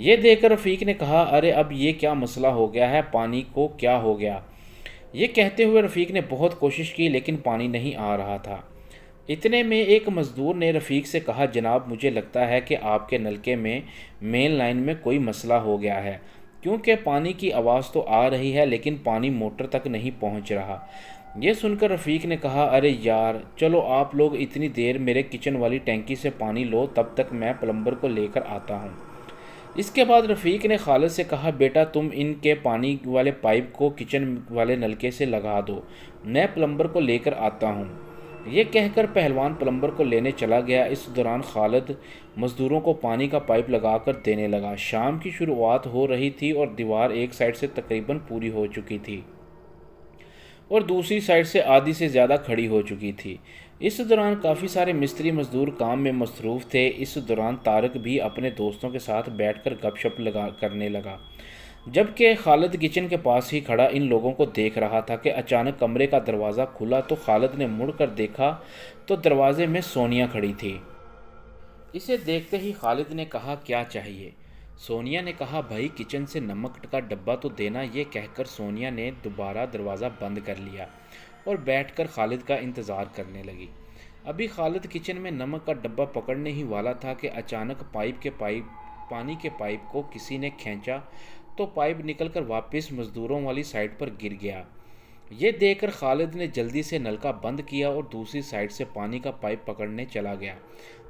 یہ دیکھ کر رفیق نے کہا ارے اب یہ کیا مسئلہ ہو گیا ہے، پانی کو کیا ہو گیا؟ یہ کہتے ہوئے رفیق نے بہت کوشش کی لیکن پانی نہیں آ رہا تھا۔ اتنے میں ایک مزدور نے رفیق سے کہا جناب مجھے لگتا ہے کہ آپ کے نلکے میں مین لائن میں کوئی مسئلہ ہو گیا ہے، کیونکہ پانی کی آواز تو آ رہی ہے لیکن پانی موٹر تک نہیں پہنچ رہا۔ یہ سن کر رفیق نے کہا ارے یار چلو آپ لوگ اتنی دیر میرے کچن والی ٹینکی سے پانی لو، تب تک میں پلمبر کو لے کر آتا ہوں۔ اس کے بعد رفیق نے خالد سے کہا بیٹا تم ان کے پانی والے پائپ کو کچن والے نلکے سے لگا دو، میں پلمبر کو لے کر آتا ہوں۔ یہ کہہ کر پہلوان پلمبر کو لینے چلا گیا۔ اس دوران خالد مزدوروں کو پانی کا پائپ لگا کر دینے لگا۔ شام کی شروعات ہو رہی تھی اور دیوار ایک سائڈ سے تقریباً پوری ہو چکی تھی اور دوسری سائڈ سے آدھی سے زیادہ کھڑی ہو چکی تھی۔ اس دوران کافی سارے مستری مزدور کام میں مصروف تھے۔ اس دوران طارق بھی اپنے دوستوں کے ساتھ بیٹھ کر گپ شپ کرنے لگا، جبکہ خالد کچن کے پاس ہی کھڑا ان لوگوں کو دیکھ رہا تھا کہ اچانک کمرے کا دروازہ کھلا تو خالد نے مڑ کر دیکھا تو دروازے میں سونیا کھڑی تھی۔ اسے دیکھتے ہی خالد نے کہا کیا چاہیے؟ سونیا نے کہا بھائی کچن سے نمک کا ڈبہ تو دینا۔ یہ کہہ کر سونیا نے دوبارہ دروازہ بند کر لیا اور بیٹھ کر خالد کا انتظار کرنے لگی۔ ابھی خالد کچن میں نمک کا ڈبہ پکڑنے ہی والا تھا کہ اچانک پانی کے پائپ کو کسی نے کھینچا تو پائپ نکل کر واپس مزدوروں والی سائڈ پر گر گیا۔ یہ دیکھ کر خالد نے جلدی سے نلکا بند کیا اور دوسری سائڈ سے پانی کا پائپ پکڑنے چلا گیا،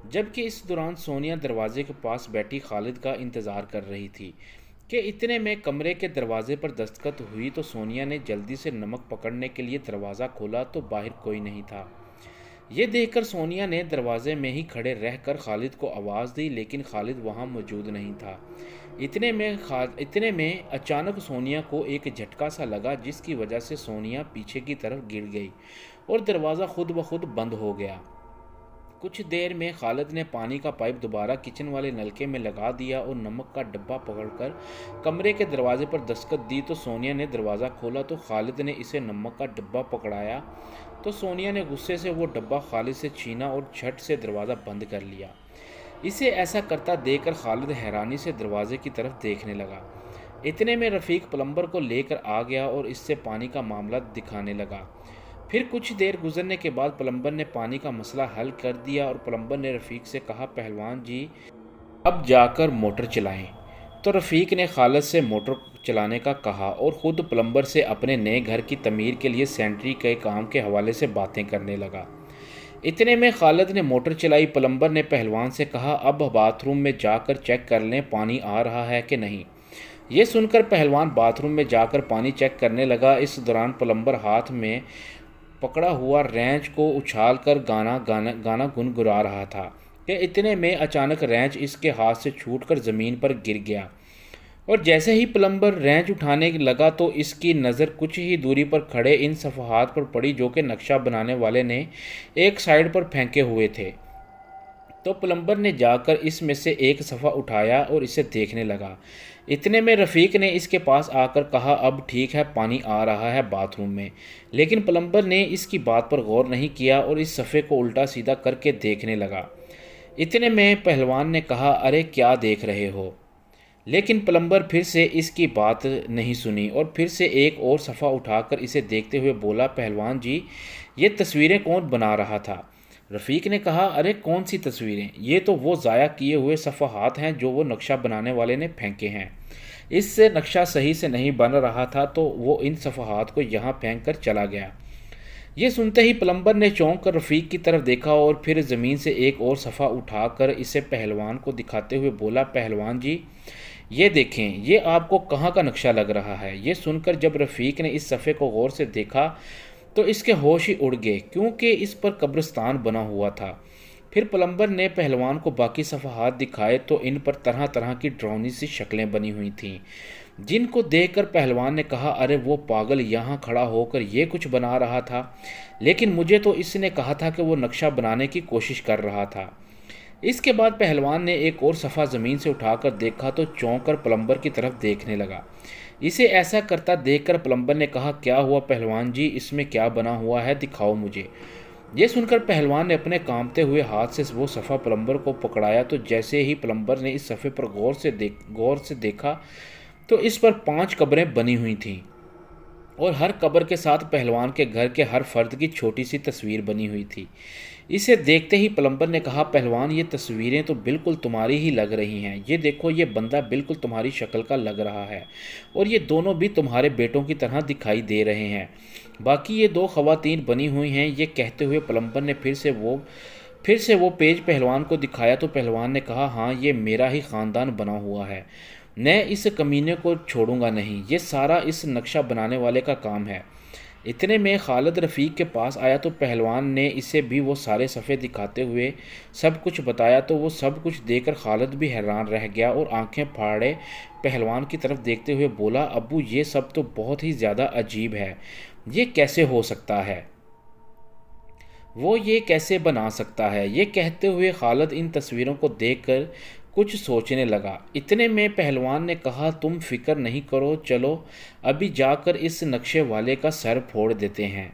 جبکہ اس دوران سونیا دروازے کے پاس بیٹھی خالد کا انتظار کر رہی تھی کہ اتنے میں کمرے کے دروازے پر دستخط ہوئی تو سونیا نے جلدی سے نمک پکڑنے کے لیے دروازہ کھولا تو باہر کوئی نہیں تھا۔ یہ دیکھ کر سونیا نے دروازے میں ہی کھڑے رہ کر خالد کو آواز دی لیکن خالد وہاں موجود نہیں تھا۔ اتنے میں اچانک سونیا کو ایک جھٹکا سا لگا جس کی وجہ سے سونیا پیچھے کی طرف گر گئی اور دروازہ خود بخود بند ہو گیا۔ کچھ دیر میں خالد نے پانی کا پائپ دوبارہ کچن والے نلکے میں لگا دیا اور نمک کا ڈبہ پکڑ کر کمرے کے دروازے پر دستک دی تو سونیا نے دروازہ کھولا تو خالد نے اسے نمک کا ڈبہ پکڑایا تو سونیا نے غصے سے وہ ڈبہ خالد سے چھینا اور جھٹ سے دروازہ بند کر لیا۔ اسے ایسا کرتا دیکھ کر خالد حیرانی سے دروازے کی طرف دیکھنے لگا۔ اتنے میں رفیق پلمبر کو لے کر آ گیا اور اس سے پانی کا معاملہ دکھانے لگا۔ پھر کچھ دیر گزرنے کے بعد پلمبر نے پانی کا مسئلہ حل کر دیا اور پلمبر نے رفیق سے کہا پہلوان جی اب جا کر موٹر چلائیں۔ تو رفیق نے خالد سے موٹر چلانے کا کہا اور خود پلمبر سے اپنے نئے گھر کی تعمیر کے لیے سینٹری کے کام کے حوالے سے باتیں کرنے لگا۔ اتنے میں خالد نے موٹر چلائی۔ پلمبر نے پہلوان سے کہا اب باتھ روم میں جا کر چیک کر لیں پانی آ رہا ہے کہ نہیں۔ یہ سن کر پہلوان باتھ روم میں جا کر پانی چیک کرنے لگا۔ اس دوران پلمبر ہاتھ میں پکڑا ہوا رینچ کو اچھال کر گانا گنگنا رہا تھا کہ اتنے میں اچانک رینچ اس کے ہاتھ سے چھوٹ کر زمین پر گر گیا اور جیسے ہی پلمبر رینچ اٹھانے لگا تو اس کی نظر کچھ ہی دوری پر کھڑے ان صفحات پر پڑی جو کہ نقشہ بنانے والے نے ایک سائڈ پر پھینکے ہوئے تھے۔ تو پلمبر نے جا کر اس میں سے ایک صفحہ اٹھایا اور اسے دیکھنے لگا۔ اتنے میں رفیق نے اس کے پاس آ کر کہا اب ٹھیک ہے پانی آ رہا ہے باتھ روم میں، لیکن پلمبر نے اس کی بات پر غور نہیں کیا اور اس صفحے کو الٹا سیدھا کر کے دیکھنے لگا۔ اتنے میں پہلوان نے کہا ارے کیا دیکھ رہے ہو؟ لیکن پلمبر پھر سے اس کی بات نہیں سنی اور پھر سے ایک اور صفحہ اٹھا کر اسے دیکھتے ہوئے بولا پہلوان جی یہ تصویریں کون بنا رہا تھا؟ رفیق نے کہا ارے کون سی تصویریں؟ یہ تو وہ ضائع کیے ہوئے صفحات ہیں جو وہ نقشہ بنانے والے نے پھینکے ہیں۔ اس سے نقشہ صحیح سے نہیں بن رہا تھا تو وہ ان صفحات کو یہاں پھینک کر چلا گیا۔ یہ سنتے ہی پلمبر نے چونک کر رفیق کی طرف دیکھا اور پھر زمین سے ایک اور صفحہ اٹھا کر اسے پہلوان کو دکھاتے ہوئے بولا پہلوان جی یہ دیکھیں یہ آپ کو کہاں کا نقشہ لگ رہا ہے؟ یہ سن کر جب رفیق نے اس صفحے کو غور سے دیکھا تو اس کے ہوش ہی اڑ گئے کیونکہ اس پر قبرستان بنا ہوا تھا۔ پھر پلمبر نے پہلوان کو باقی صفحات دکھائے تو ان پر طرح طرح کی ڈراؤنی سی شکلیں بنی ہوئی تھیں جن کو دیکھ کر پہلوان نے کہا ارے وہ پاگل یہاں کھڑا ہو کر یہ کچھ بنا رہا تھا، لیکن مجھے تو اس نے کہا تھا کہ وہ نقشہ بنانے کی کوشش کر رہا تھا۔ اس کے بعد پہلوان نے ایک اور صفحہ زمین سے اٹھا کر دیکھا تو چونک کر پلمبر کی طرف دیکھنے لگا۔ اسے ایسا کرتا دیکھ کر پلمبر نے کہا کیا ہوا پہلوان جی اس میں کیا بنا ہوا ہے دکھاؤ مجھے۔ یہ سن کر پہلوان نے اپنے کانپتے ہوئے ہاتھ سے وہ صفحہ پلمبر کو پکڑایا تو جیسے ہی پلمبر نے اس صفحے پر غور سے دیکھا تو اس پر 5 قبریں بنی ہوئی تھیں اور ہر قبر کے ساتھ پہلوان کے گھر کے ہر فرد کی چھوٹی سی تصویر بنی ہوئی تھی۔ اسے دیکھتے ہی پلمبر نے کہا، پہلوان یہ تصویریں تو بالکل تمہاری ہی لگ رہی ہیں، یہ دیکھو یہ بندہ بالکل تمہاری شکل کا لگ رہا ہے اور یہ دونوں بھی تمہارے بیٹوں کی طرح دکھائی دے رہے ہیں، باقی یہ 2 خواتین بنی ہوئی ہیں۔ یہ کہتے ہوئے پلمبر نے پھر سے وہ پیج پہلوان کو دکھایا تو پہلوان نے کہا، ہاں یہ میرا ہی خاندان بنا ہوا ہے، میں اس کمینے کو چھوڑوں گا نہیں، یہ سارا اس نقشہ بنانے والے کا کام ہے۔ اتنے میں خالد رفیق کے پاس آیا تو پہلوان نے اسے بھی وہ سارے صفحے دکھاتے ہوئے سب کچھ بتایا تو وہ سب کچھ دیکھ کر خالد بھی حیران رہ گیا اور آنکھیں پھاڑے پہلوان کی طرف دیکھتے ہوئے بولا، ابو یہ سب تو بہت ہی زیادہ عجیب ہے، یہ کیسے ہو سکتا ہے؟ وہ یہ کیسے بنا سکتا ہے؟ یہ کہتے ہوئے خالد ان تصویروں کو دیکھ کر کچھ سوچنے لگا۔ اتنے میں پہلوان نے کہا، تم فکر نہیں کرو، چلو ابھی جا کر اس نقشے والے کا سر پھوڑ دیتے ہیں۔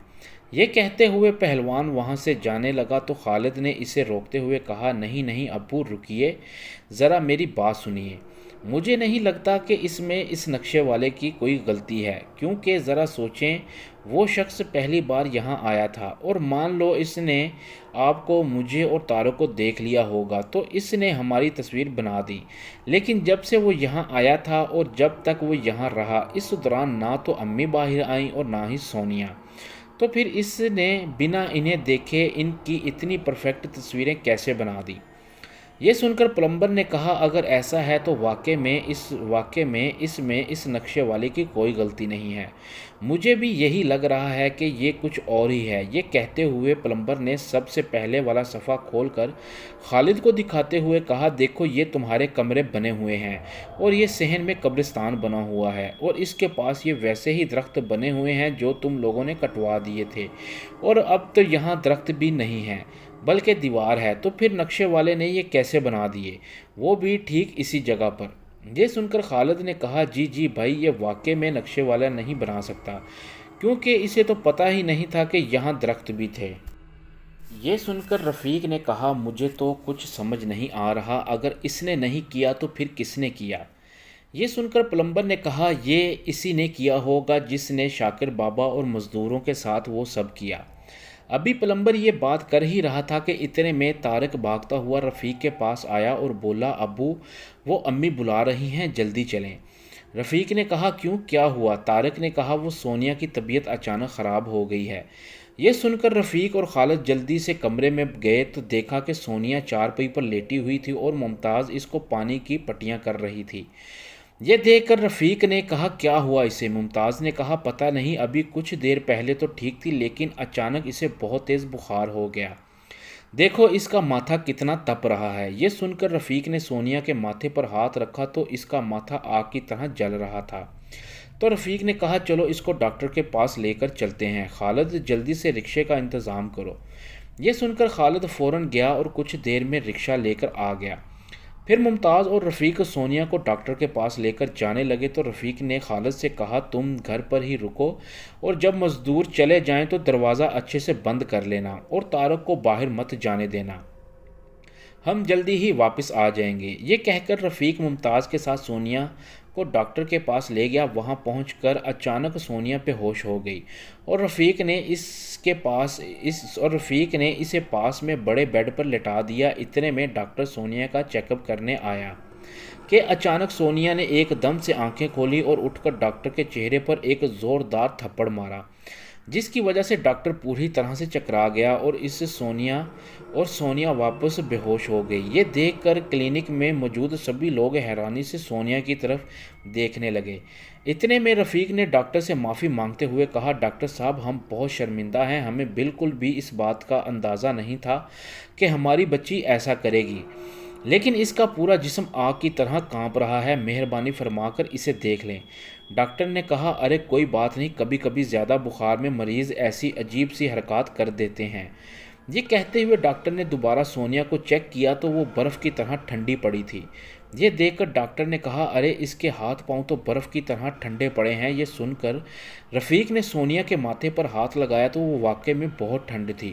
یہ کہتے ہوئے پہلوان وہاں سے جانے لگا تو خالد نے اسے روکتے ہوئے کہا، نہیں نہیں ابو رکیے، ذرا میری بات سنیے، مجھے نہیں لگتا کہ اس نقشے والے کی کوئی غلطی ہے، کیونکہ ذرا سوچیں، وہ شخص پہلی بار یہاں آیا تھا اور مان لو اس نے آپ کو، مجھے اور طارق کو دیکھ لیا ہوگا تو اس نے ہماری تصویر بنا دی، لیکن جب سے وہ یہاں آیا تھا اور جب تک وہ یہاں رہا اس دوران نہ تو امی باہر آئیں اور نہ ہی سونیا، تو پھر اس نے بنا انہیں دیکھے ان کی اتنی پرفیکٹ تصویریں کیسے بنا دی؟ یہ سن کر پلمبر نے کہا، اگر ایسا ہے تو واقع میں اس نقشے والے کی کوئی غلطی نہیں ہے، مجھے بھی یہی لگ رہا ہے کہ یہ کچھ اور ہی ہے۔ یہ کہتے ہوئے پلمبر نے سب سے پہلے والا صفحہ کھول کر خالد کو دکھاتے ہوئے کہا، دیکھو یہ تمہارے کمرے بنے ہوئے ہیں اور یہ صحن میں قبرستان بنا ہوا ہے اور اس کے پاس یہ ویسے ہی درخت بنے ہوئے ہیں جو تم لوگوں نے کٹوا دیے تھے اور اب تو یہاں درخت بھی نہیں ہے بلکہ دیوار ہے، تو پھر نقشے والے نے یہ کیسے بنا دیے، وہ بھی ٹھیک اسی جگہ پر؟ یہ سن کر خالد نے کہا، جی بھائی یہ واقع میں نقشے والا نہیں بنا سکتا، کیونکہ اسے تو پتہ ہی نہیں تھا کہ یہاں درخت بھی تھے۔ یہ سن کر رفیق نے کہا، مجھے تو کچھ سمجھ نہیں آ رہا، اگر اس نے نہیں کیا تو پھر کس نے کیا؟ یہ سن کر پلمبر نے کہا، یہ اسی نے کیا ہوگا جس نے شاکر بابا اور مزدوروں کے ساتھ وہ سب کیا۔ ابھی پلمبر یہ بات کر ہی رہا تھا کہ اتنے میں طارق بھاگتا ہوا رفیق کے پاس آیا اور بولا، ابو وہ امی بلا رہی ہیں، جلدی چلیں۔ رفیق نے کہا، کیوں کیا ہوا؟ طارق نے کہا، وہ سونیا کی طبیعت اچانک خراب ہو گئی ہے۔ یہ سن کر رفیق اور خالد جلدی سے کمرے میں گئے تو دیکھا کہ سونیا چارپائی پر لیٹی ہوئی تھی اور ممتاز اس کو پانی کی پٹیاں کر رہی تھی۔ یہ دیکھ کر رفیق نے کہا، کیا ہوا اسے؟ ممتاز نے کہا، پتہ نہیں، ابھی کچھ دیر پہلے تو ٹھیک تھی لیکن اچانک اسے بہت تیز بخار ہو گیا، دیکھو اس کا ماتھا کتنا تپ رہا ہے۔ یہ سن کر رفیق نے سونیا کے ماتھے پر ہاتھ رکھا تو اس کا ماتھا آگ کی طرح جل رہا تھا، تو رفیق نے کہا، چلو اس کو ڈاکٹر کے پاس لے کر چلتے ہیں، خالد جلدی سے رکشے کا انتظام کرو۔ یہ سن کر خالد فوراً گیا اور کچھ دیر میں رکشہ لے کر آ گیا۔ پھر ممتاز اور رفیق سونیا کو ڈاکٹر کے پاس لے کر جانے لگے تو رفیق نے خالد سے کہا، تم گھر پر ہی رکو اور جب مزدور چلے جائیں تو دروازہ اچھے سے بند کر لینا اور طارق کو باہر مت جانے دینا، ہم جلدی ہی واپس آ جائیں گے۔ یہ کہہ کر رفیق ممتاز کے ساتھ سونیا کو ڈاکٹر کے پاس لے گیا۔ وہاں پہنچ کر اچانک سونیا بے ہوش ہو گئی اور رفیق نے اسے پاس میں بڑے بیڈ پر لٹا دیا۔ اتنے میں ڈاکٹر سونیا کا چیک اپ کرنے آیا کہ اچانک سونیا نے ایک دم سے آنکھیں کھولی اور اٹھ کر ڈاکٹر کے چہرے پر ایک زوردار تھپڑ مارا، جس کی وجہ سے ڈاکٹر پوری طرح سے چکرا گیا اور سونیا واپس بے ہوش ہو گئی۔ یہ دیکھ کر کلینک میں موجود سبھی لوگ حیرانی سے سونیا کی طرف دیکھنے لگے۔ اتنے میں رفیق نے ڈاکٹر سے معافی مانگتے ہوئے کہا، ڈاکٹر صاحب ہم بہت شرمندہ ہیں، ہمیں بالکل بھی اس بات کا اندازہ نہیں تھا کہ ہماری بچی ایسا کرے گی، لیکن اس کا پورا جسم آگ کی طرح کانپ رہا ہے، مہربانی فرما کر اسے دیکھ لیں۔ ڈاکٹر نے کہا، ارے کوئی بات نہیں، کبھی کبھی زیادہ بخار میں مریض ایسی عجیب سی حرکات کر دیتے ہیں۔ یہ کہتے ہوئے ڈاکٹر نے دوبارہ سونیا کو چیک کیا تو وہ برف کی طرح ٹھنڈی پڑی تھی۔ یہ دیکھ کر ڈاکٹر نے کہا، ارے اس کے ہاتھ پاؤں تو برف کی طرح ٹھنڈے پڑے ہیں۔ یہ سن کر رفیق نے سونیا کے ماتھے پر ہاتھ لگایا تو وہ واقعے میں بہت ٹھنڈ تھی۔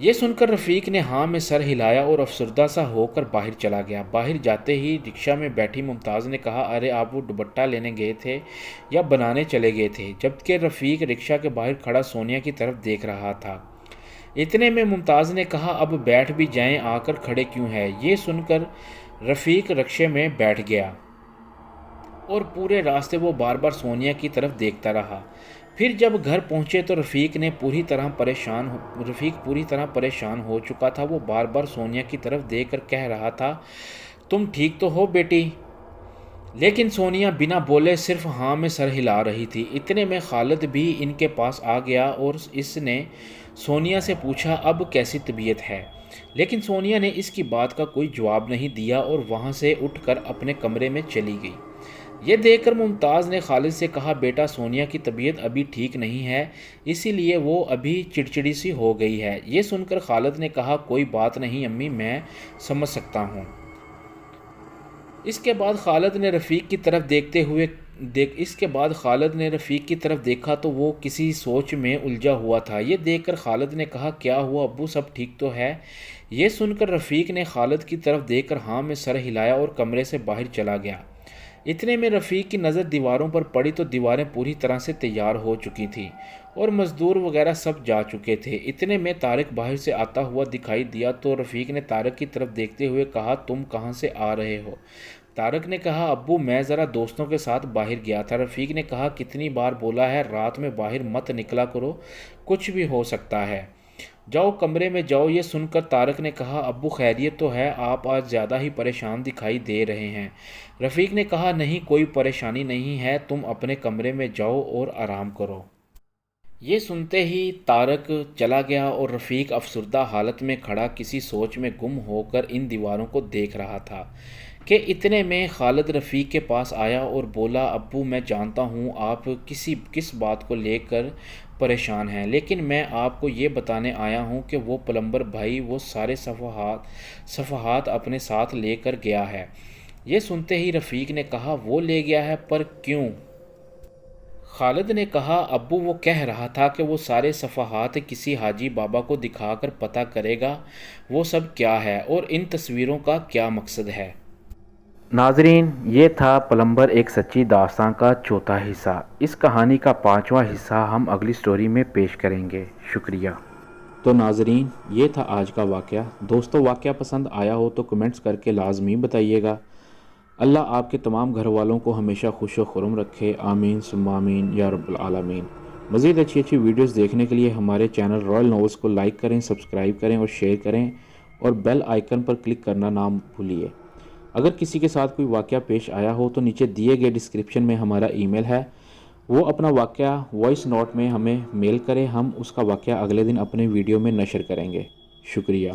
یہ سن کر رفیق نے ہاں میں سر ہلایا اور افسردہ سا ہو کر باہر چلا گیا۔ باہر جاتے ہی رکشہ میں بیٹھی ممتاز نے کہا، ارے آپ وہ دوپٹہ لینے گئے تھے یا بنانے چلے گئے تھے؟ جبکہ رفیق رکشہ کے باہر کھڑا سونیا کی طرف دیکھ رہا تھا۔ اتنے میں ممتاز نے کہا، اب بیٹھ بھی جائیں، آ کر کھڑے کیوں ہے؟ یہ سن کر رفیق رکشے میں بیٹھ گیا اور پورے راستے وہ بار بار سونیا کی طرف دیکھتا رہا۔ پھر جب گھر پہنچے تو رفیق پوری طرح پریشان ہو چکا تھا۔ وہ بار بار سونیا کی طرف دیکھ کر کہہ رہا تھا، تم ٹھیک تو ہو بیٹی؟ لیکن سونیا بنا بولے صرف ہاں میں سر ہلا رہی تھی۔ اتنے میں خالد بھی ان کے پاس آ گیا اور اس نے سونیا سے پوچھا، اب کیسی طبیعت ہے؟ لیکن سونیا نے اس کی بات کا کوئی جواب نہیں دیا اور وہاں سے اٹھ کر اپنے کمرے میں چلی گئی۔ یہ دیکھ کر ممتاز نے خالد سے کہا، بیٹا سونیا کی طبیعت ابھی ٹھیک نہیں ہے، اسی لیے وہ ابھی چڑچڑی سی ہو گئی ہے۔ یہ سن کر خالد نے کہا، کوئی بات نہیں امی، میں سمجھ سکتا ہوں۔ اس کے بعد خالد نے رفیق کی طرف دیکھا تو وہ کسی سوچ میں الجھا ہوا تھا۔ یہ دیکھ کر خالد نے کہا، کیا ہوا ابو، سب ٹھیک تو ہے؟ یہ سن کر رفیق نے خالد کی طرف دیکھ کر ہاں میں سر ہلایا اور کمرے سے باہر چلا گیا۔ اتنے میں رفیق کی نظر دیواروں پر پڑی تو دیواریں پوری طرح سے تیار ہو چکی تھیں اور مزدور وغیرہ سب جا چکے تھے۔ اتنے میں طارق باہر سے آتا ہوا دکھائی دیا تو رفیق نے طارق کی طرف دیکھتے ہوئے کہا، تم کہاں سے آ رہے ہو؟ طارق نے کہا، ابو میں ذرا دوستوں کے ساتھ باہر گیا تھا۔ رفیق نے کہا، کتنی بار بولا ہے رات میں باہر مت نکلا کرو، کچھ بھی ہو سکتا ہے، جاؤ کمرے میں جاؤ۔ یہ سن کر طارق نے کہا، ابو خیریت تو ہے؟ آپ آج زیادہ ہی پریشان دکھائی دے رہے ہیں۔ رفیق نے کہا، نہیں کوئی پریشانی نہیں ہے، تم اپنے کمرے میں جاؤ اور آرام کرو۔ یہ سنتے ہی طارق چلا گیا اور رفیق افسردہ حالت میں کھڑا کسی سوچ میں گم ہو کر ان دیواروں کو دیکھ رہا تھا کہ اتنے میں خالد رفیق کے پاس آیا اور بولا، ابو میں جانتا ہوں آپ کس بات کو لے کر پریشان ہیں، لیکن میں آپ کو یہ بتانے آیا ہوں کہ وہ پلمبر بھائی وہ سارے صفحات اپنے ساتھ لے کر گیا ہے۔ یہ سنتے ہی رفیق نے کہا، وہ لے گیا ہے؟ پر کیوں؟ خالد نے کہا، ابو وہ کہہ رہا تھا کہ وہ سارے صفحات کسی حاجی بابا کو دکھا کر پتہ کرے گا وہ سب کیا ہے اور ان تصویروں کا کیا مقصد ہے۔ ناظرین، یہ تھا پلمبر ایک سچی داستان کا چوتھا حصہ۔ اس کہانی کا 5واں حصہ ہم اگلی سٹوری میں پیش کریں گے۔ شکریہ۔ تو ناظرین، یہ تھا آج کا واقعہ۔ دوستو، واقعہ پسند آیا ہو تو کمنٹس کر کے لازمی بتائیے گا۔ اللہ آپ کے تمام گھر والوں کو ہمیشہ خوش و خرم رکھے، آمین ثم آمین یا رب العالمین۔ مزید اچھی ویڈیوز دیکھنے کے لیے ہمارے چینل رائل ناولز کو لائک کریں، سبسکرائب کریں اور شیئر کریں اور بیل آئیکن پر کلک کرنا نہ بھولیے۔ اگر کسی کے ساتھ کوئی واقعہ پیش آیا ہو تو نیچے دیے گئے ڈسکرپشن میں ہمارا ای میل ہے، وہ اپنا واقعہ وائس نوٹ میں ہمیں میل کرے، ہم اس کا واقعہ اگلے دن اپنے ویڈیو میں نشر کریں گے۔ شکریہ۔